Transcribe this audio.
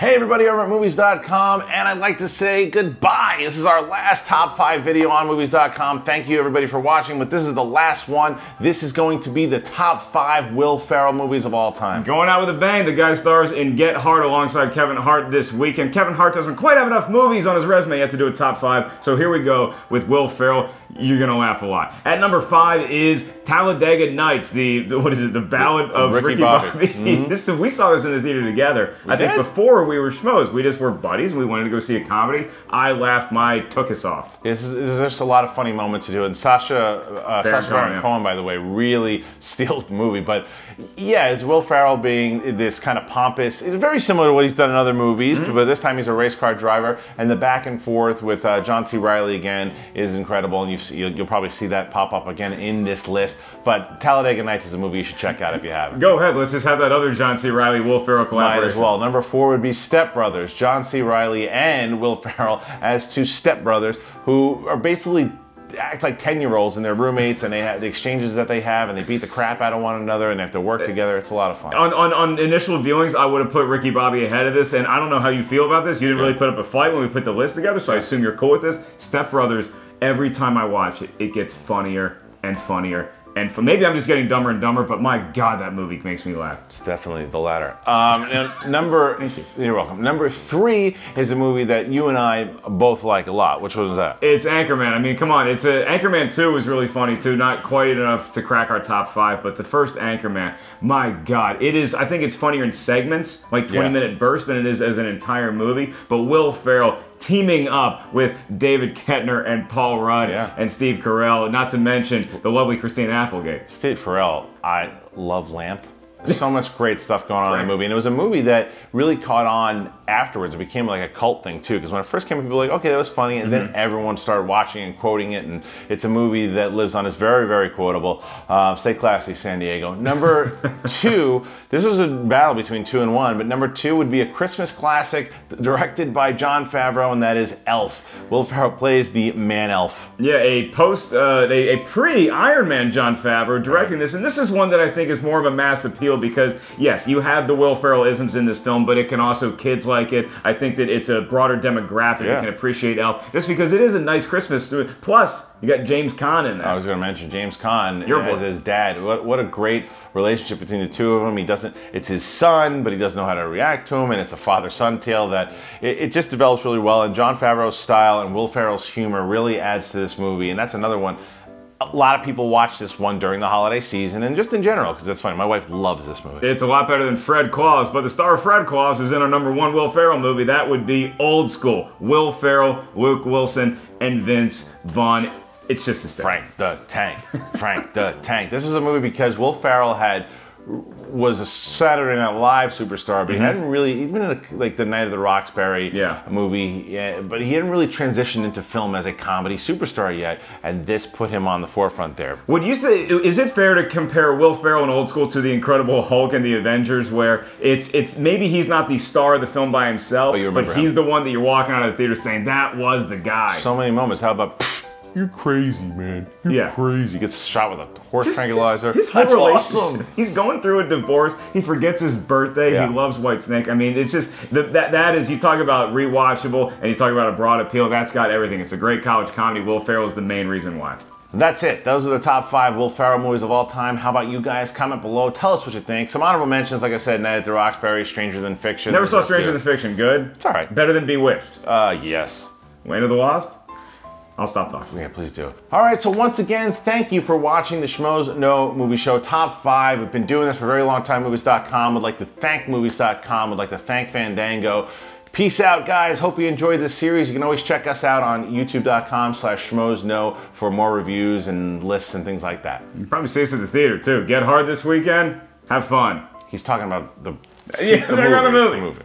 Hey everybody over at Movies.com, and I'd like to say goodbye. This is our last top 5 video on Movies.com. Thank you everybody for watching, but this is the last one. This is going to be the top 5 Will Ferrell movies of all time. Going out with a bang, the guy stars in Get Hard alongside Kevin Hart this weekend. Kevin Hart doesn't quite have enough movies on his resume yet to do a top 5, so here we go with Will Ferrell. You're gonna laugh a lot. At number 5 is Talladega Nights, the ballad of Ricky Bobby. Mm-hmm. We saw this in the theater together. I think before we were schmoes. We just were buddies and we wanted to go see a comedy. I laughed my tuchus off. There's just a lot of funny moments to do, and Sacha Baron Cohen, by the way, really steals the movie. But yeah, it's Will Ferrell being this kind of pompous. It's very similar to what he's done in other movies, but this time he's a race car driver, and the back and forth with John C. Reilly again is incredible, and you'll probably see that pop up again in this list. But Talladega Nights is a movie you should check out if you haven't. Go ahead, let's just have that other John C. Reilly, Will Ferrell collaboration. Might as well. Number 4 would be Step Brothers, John C. Reilly and Will Ferrell as two stepbrothers who are basically act like 10-year-olds and they're roommates, and they have the exchanges that they have, and they beat the crap out of one another, and they have to work together. It's a lot of fun. On initial viewings, I would have put Ricky Bobby ahead of this, and I don't know how you feel about this. You didn't really put up a fight when we put the list together, so I assume you're cool with this. Step Brothers, every time I watch it, it gets funnier and funnier. And maybe I'm just getting dumber and dumber, but my God, that movie makes me laugh. It's definitely the latter. You're welcome. Number 3 is a movie that you and I both like a lot. Which one was that? It's Anchorman. I mean, come on. Anchorman 2 was really funny too. Not quite enough to crack our top 5, but the first Anchorman, my God, it is. I think it's funnier in segments, like 20-minute bursts, than it is as an entire movie. But Will Ferrell teaming up with David Koechner and Paul Rudd and Steve Carell, not to mention the lovely Christina Applegate. Steve Carell, I love Lamp. There's so much great stuff going on in the movie, and it was a movie that really caught on afterwards. It became like a cult thing too, because when it first came, people were like, okay, that was funny, and then everyone started watching and quoting it, and it's a movie that lives on. It's very, very quotable. Stay classy, San Diego. Number 2, this was a battle between 2 and 1, but number 2 would be a Christmas classic directed by Jon Favreau, and that is Elf. Will Ferrell plays the man-elf. Yeah, a pre-Iron Man Jon Favreau directing this, and this is one that I think is more of a mass appeal, because yes, you have the Will Ferrell isms in this film, but it can also, kids like it. I think that it's a broader demographic that can appreciate Elf, just because it is a nice Christmas story. Plus, you got James Caan in there. I was going to mention James Caan as his dad. What a great relationship between the two of them. It's his son, but he doesn't know how to react to him, and it's a father-son tale that it just develops really well. And Jon Favreau's style and Will Ferrell's humor really adds to this movie, and that's another one. A lot of people watch this one during the holiday season, and just in general, because it's funny. My wife loves this movie. It's a lot better than Fred Claus, but the star of Fred Claus is in our number 1 Will Ferrell movie. That would be Old School. Will Ferrell, Luke Wilson, and Vince Vaughn. It's just hysterical. Frank the Tank. Frank the Tank. This was a movie because Will Ferrell was a Saturday Night Live superstar, but he hadn't really, he'd been in like the Night of the Roxbury movie, but he hadn't really transitioned into film as a comedy superstar yet, and this put him on the forefront there. Would you say, is it fair to compare Will Ferrell in Old School to the Incredible Hulk and the Avengers, where it's maybe he's not the star of the film by himself, but he's the one that you're walking out of the theater saying, that was the guy. So many moments. How about, you're crazy, man. You're crazy. He gets shot with a horse tranquilizer. That's awesome. He's going through a divorce. He forgets his birthday. He loves Whitesnake. I mean, it's just, that is, you talk about rewatchable, and you talk about a broad appeal. That's got everything. It's a great college comedy. Will Ferrell is the main reason why. That's it. Those are the top 5 Will Ferrell movies of all time. How about you guys? Comment below. Tell us what you think. Some honorable mentions, like I said, Night at the Roxbury, Stranger Than Fiction. Never saw Stranger Than Fiction. Good? It's all right. Better than Bewitched? Yes. Land of the Lost? I'll stop talking. Yeah, please do. All right, so once again, thank you for watching the Schmoes Know Movie Show Top 5. We've been doing this for a very long time. Movies.com would like to thank Movies.com, would like to thank Fandango. Peace out, guys. Hope you enjoyed this series. You can always check us out on youtube.com/schmoesknow for more reviews and lists and things like that. You can probably see us at the theater, too. Get hard this weekend. Have fun. He's talking about the movie.